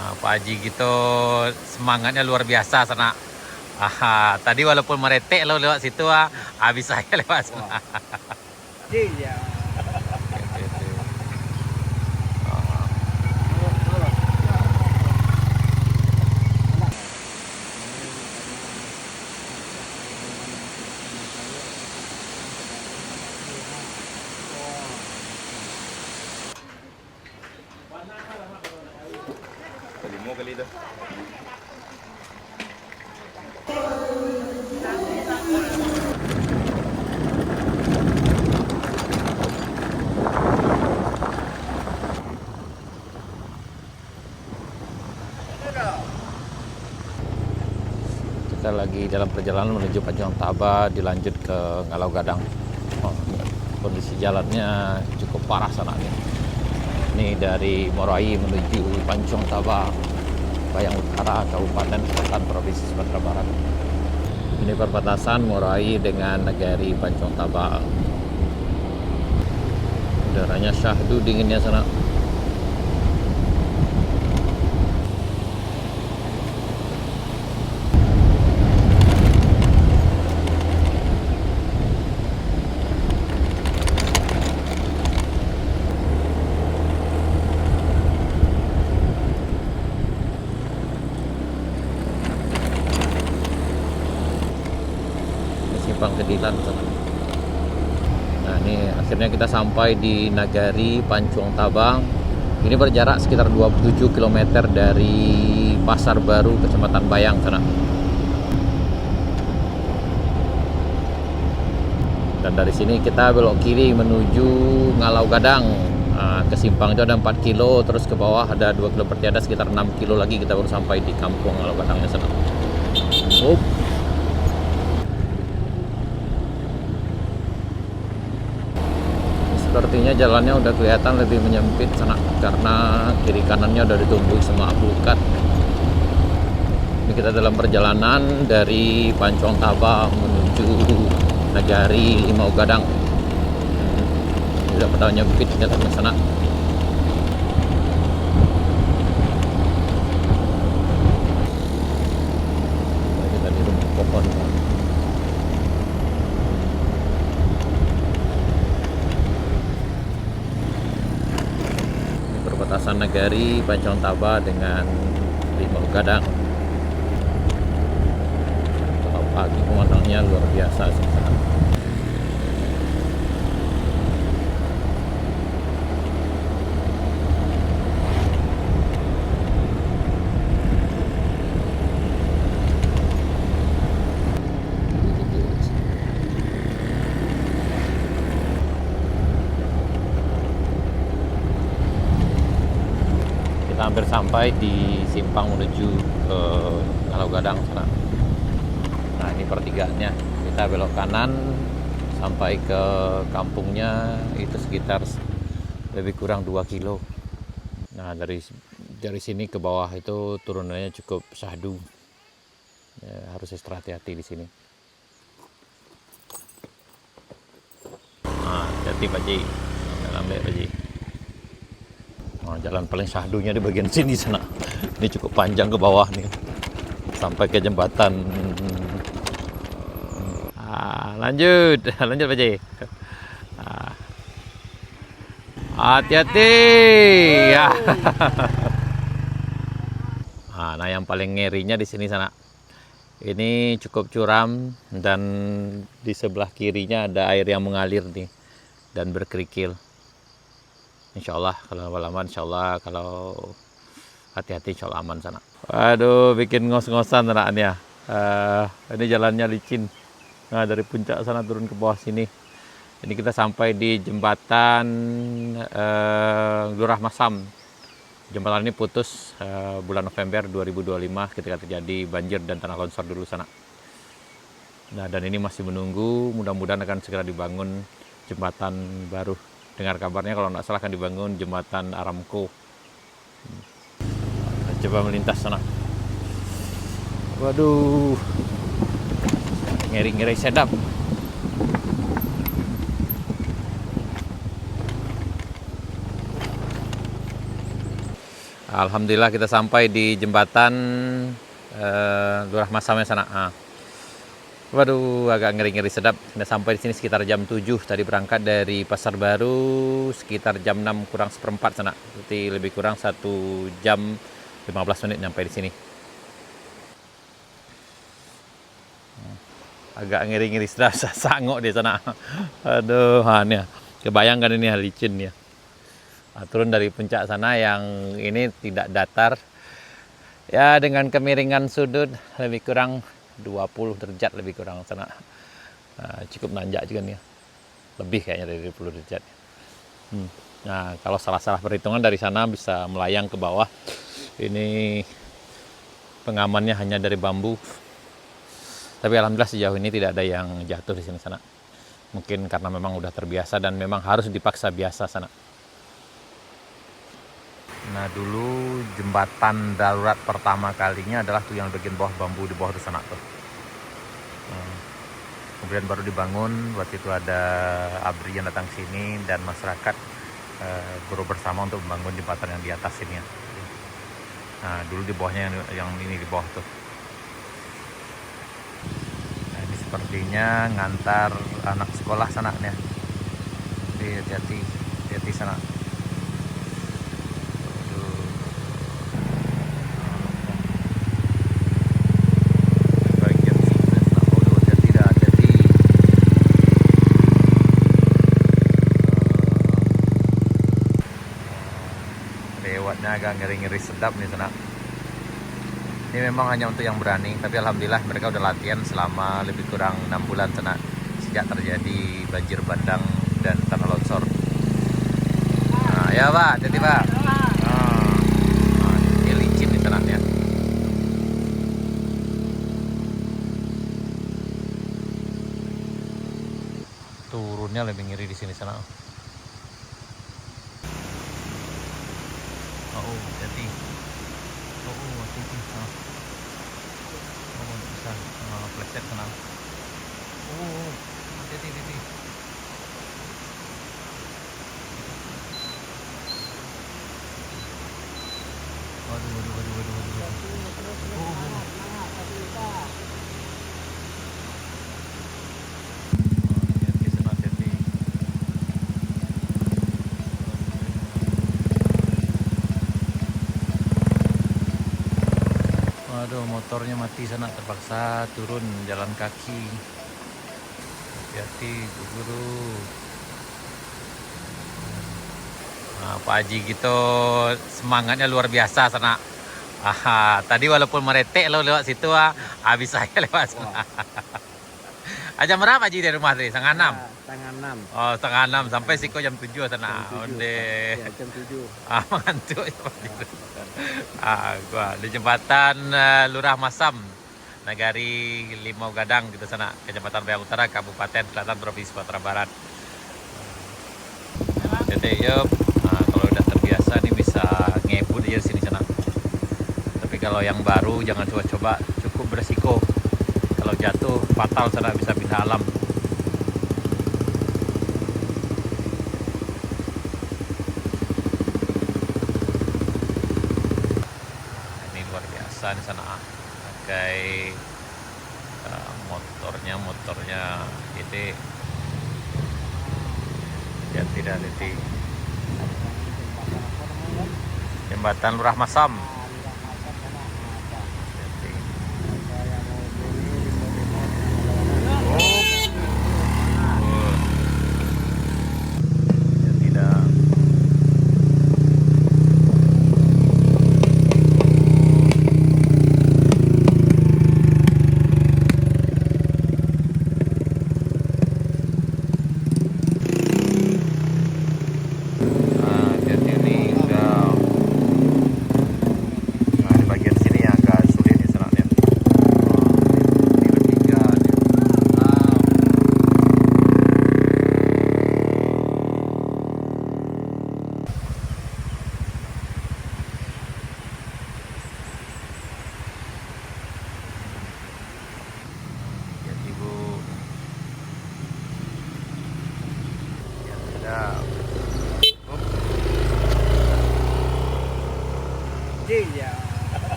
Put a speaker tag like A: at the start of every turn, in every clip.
A: Pak Haji gitu semangatnya luar biasa sana. Tadi walaupun meretek lo lewat situ, habis saya lewat sana.
B: Wah, iya.
C: Kelima kali itu.
A: Kita lagi dalam perjalanan menuju Panjang Taba, dilanjut ke Ngalau Gadang. Kondisi jalannya cukup parah sana nih. Ini dari Morai menuju Panjang Taba, Bayang Utara, Kabupaten Selatan, Provinsi Sumatera Barat. Ini perbatasan Morai dengan Negari Panjang Taba. Udaranya syahdu dinginnya sana. Simpang Kedilan sana. Nah, ini akhirnya kita sampai di Nagari Pancuang Tabang. Ini berjarak sekitar 27 km dari Pasar Baru, Kecamatan Bayang sana. Dan dari sini kita belok kiri menuju Ngalau Gadang. Nah, ke simpang itu ada 4 kilo, terus ke bawah ada 2 kilo berarti ada sekitar 6 kilo lagi kita baru sampai di kampung Ngalau Gadangnya sana. Sepertinya jalannya udah kelihatan lebih menyempit sana karena kiri kanannya udah ditumbuhi sama alpukat. Ini kita dalam perjalanan dari Pancuang Taba menuju Nagari Limau Gadang. Udah pada nyempit jalan ke sana. Kita di rumah pohon. Perbatasan Nagari Pancuang Taba dengan Limau Gadang. Kalau pagi pemandangannya luar biasa sih sana. Kita hampir sampai di simpang menuju ke Ngalau Gadang sana. Nah, ini pertigaannya. Kita belok kanan sampai ke kampungnya itu sekitar lebih kurang 2 kilo. Nah, dari sini ke bawah itu turunannya cukup syahdu. Ya, harus ekstra hati-hati di sini. Nah, hati-hati Pak Ji. Jangan lambat Pak Ji. Nah, jalan paling syahdunya di bagian sini sana. Ini cukup panjang ke bawah nih. Sampai ke jembatan. Lanjut Pak Ji. Hati-hati ya. Nah, yang paling ngerinya di sini sana. Ini cukup curam dan di sebelah kirinya ada air yang mengalir nih dan berkerikil. Insya Allah kalau lama-lama insya Allah kalau hati-hati insya Allah aman sana. Waduh, bikin ngos-ngosan anaknya. Ini jalannya licin. Nah, dari puncak sana turun ke bawah sini. Ini kita sampai di jembatan Lurah Masam. Jembatan ini putus bulan November 2025 ketika terjadi banjir dan tanah longsor dulu sana. Nah, dan ini masih menunggu, mudah-mudahan akan segera dibangun jembatan baru. Dengar kabarnya kalau nggak salah akan dibangun jembatan Aramco. Coba melintas sana. Waduh, ngeri-ngeri sedap. Alhamdulillah kita sampai di jembatan Lurah Masamnya sana. Waduh, agak ngeri-ngeri sedap. Kita sampai di sini sekitar jam 7. Tadi berangkat dari Pasar Baru sekitar jam 6 kurang seperempat sana. Jadi lebih kurang 1 jam 15 menit nyampe di sini. Agak ngeri-ngeri sedap, sangok di sana. Aduh, ya. Kebayangkan ini licin ya. Turun dari puncak sana yang ini tidak datar. Ya, dengan kemiringan sudut lebih kurang 20 derajat lebih kurang sana. Cukup nanjak juga nih ya. Lebih kayaknya dari 20 derajat. Nah, kalau salah-salah perhitungan dari sana bisa melayang ke bawah. Ini pengamannya hanya dari bambu. Tapi alhamdulillah sejauh ini tidak ada yang jatuh di sini sana. Mungkin karena memang udah terbiasa dan memang harus dipaksa biasa sana. Nah, dulu jembatan darurat pertama kalinya adalah tuh yang bagian bawah bambu di bawah di sana tuh. Kemudian baru dibangun, waktu itu ada ABRI yang datang sini dan masyarakat bersama untuk membangun jembatan yang di atas ini ya. Nah, dulu di bawahnya yang ini di bawah tuh. Nah, ini sepertinya ngantar anak sekolah sana nih. Hati-hati sana. Lewatnya agak ngeri-ngeri sedap nih sana. Ini memang hanya untuk yang berani, tapi alhamdulillah mereka udah latihan selama lebih kurang 6 bulan sana sejak terjadi banjir bandang dan tanah longsor. Nah, ya Pak, jadi Pak. Ini licin di sana ya. Turunnya lebih ngeri di sini sana. Oh, jadi. Hati-hati. Bisa pleset sana. Hati-hati. Waduh, motornya mati sana, terpaksa turun jalan kaki. Hati-hati, guru. Nah, Pak Haji gitu semangatnya luar biasa sana. Tadi walaupun meretek lo lewat situ, habis saya lewat sana. Jam berapa Haji dari rumah tadi? Setengah 6?
B: Setengah 6.
A: Oh, setengah 6 sampai siko jam 7 sana. Onde.
B: Ya, jam 7.
A: Mengantuk ya Pak. Gua di jembatan Lurah Masam, Nagari Limau Gadang gitu sana, Kecamatan Bayang Utara, Kabupaten Selatan, Provinsi Sumatera Barat. Jadi yuk, kalau udah terbiasa nih bisa ngebut aja di sini sana. Tapi kalau yang baru jangan coba-coba, cukup beresiko. Kalau jatuh fatal sana, bisa pindah alam. Ini luar biasa di sana. Pakai motornya ini ya tidak hati. Jembatan Lurah Masam.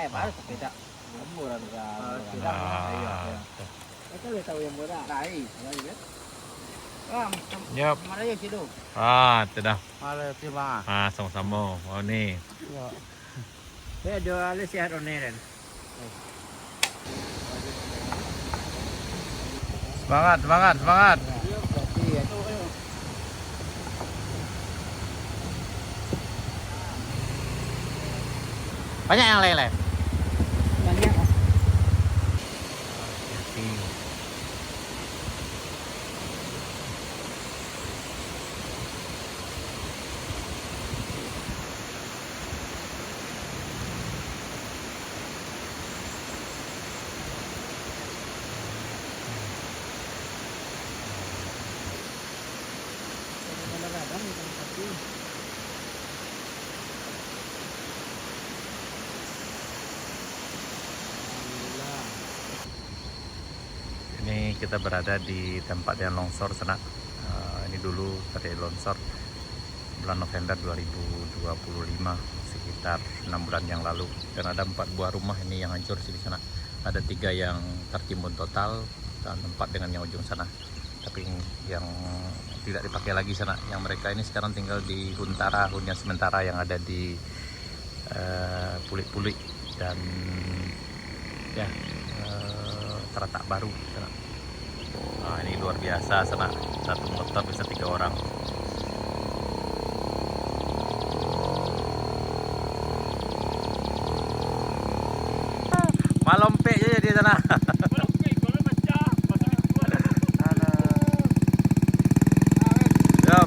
B: baru sepeda. Murah sepeda.
A: Nah,
B: Itu lu tahu yang murah. Rai, kan? Ah,
A: Yup.
B: mana ya situ?
A: Itu dah.
B: Malah terima.
A: Sama-sama. Oh nih.
B: Ya. Saya jual sehat online.
A: Semangat, semangat, semangat. Banyak yang lain-lain.
B: Banyak.
A: Ini kita berada di tempat yang longsor sana. Ini dulu terjadi longsor bulan November 2025, sekitar 6 bulan yang lalu. Dan ada 4 buah rumah ini yang hancur di sana. Ada 3 yang tertimbun total dan 4 dengan yang ujung sana. Tapi yang tidak dipakai lagi sana. Yang mereka ini sekarang tinggal di Huntara, hunian sementara yang ada di Pulik-Pulik dan ya Teratak Baru sana. Nah, ini luar biasa sana, satu motor bisa 3 orang. Malompe aja di sana. Siap.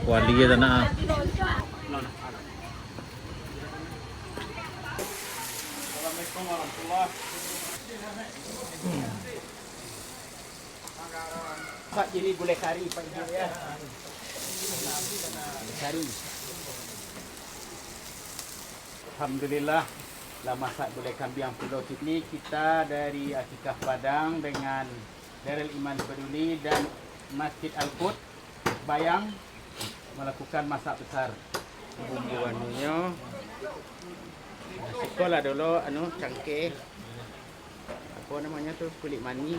A: Kuali ya tanah.
B: Assalamualaikum warahmatullahi wabarakatuh. Pak, ini gulai kari Pak Ibu ya. Gulai kari. Alhamdulillah lah masak gulai kambing Pulau Sydney. Kita dari Akikah Padang dengan Darul Iman Peduli dan Masjid Al-Qud Bayang melakukan masak besar. Bumbu anunya sekolah dulu cangkeh apa namanya tuh kulit mani.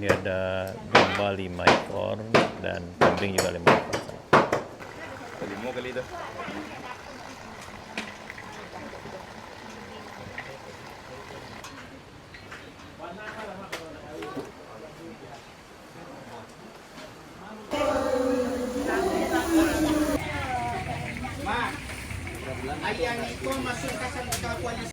A: Ini ada domba 5 ekor dan kambing juga 5 ekor.
C: 5 kali itu.
B: Ayang itu masuk ke